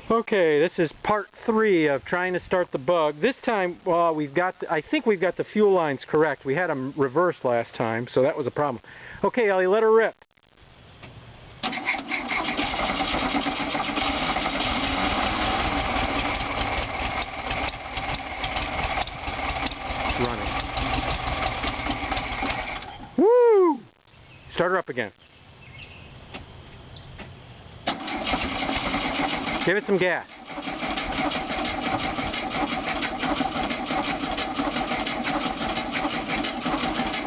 Okay, this is part 3 of trying to start the bug. This time, I think we've got the fuel lines correct. We had them reversed last time, so that was a problem. Okay, Ellie, let her rip. It's running. Woo! Start her up again. Give it some gas.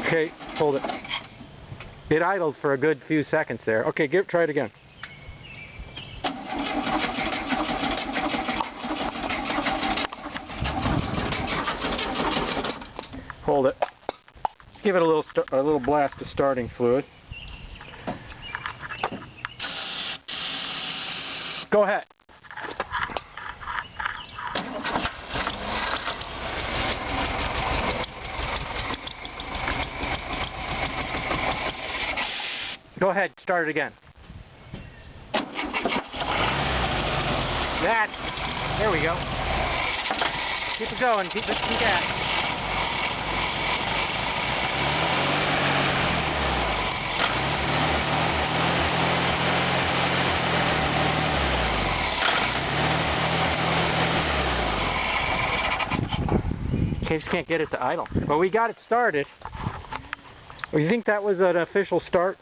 Okay, hold it. It idled for a good few seconds there. Okay, try it again. Hold it. Let's give it a little blast of starting fluid. Go ahead. Go ahead, start it again. There we go. Keep it going, keep it some gas. Okay, just can't get it to idle. But we got it started. Well, you think that was an official start?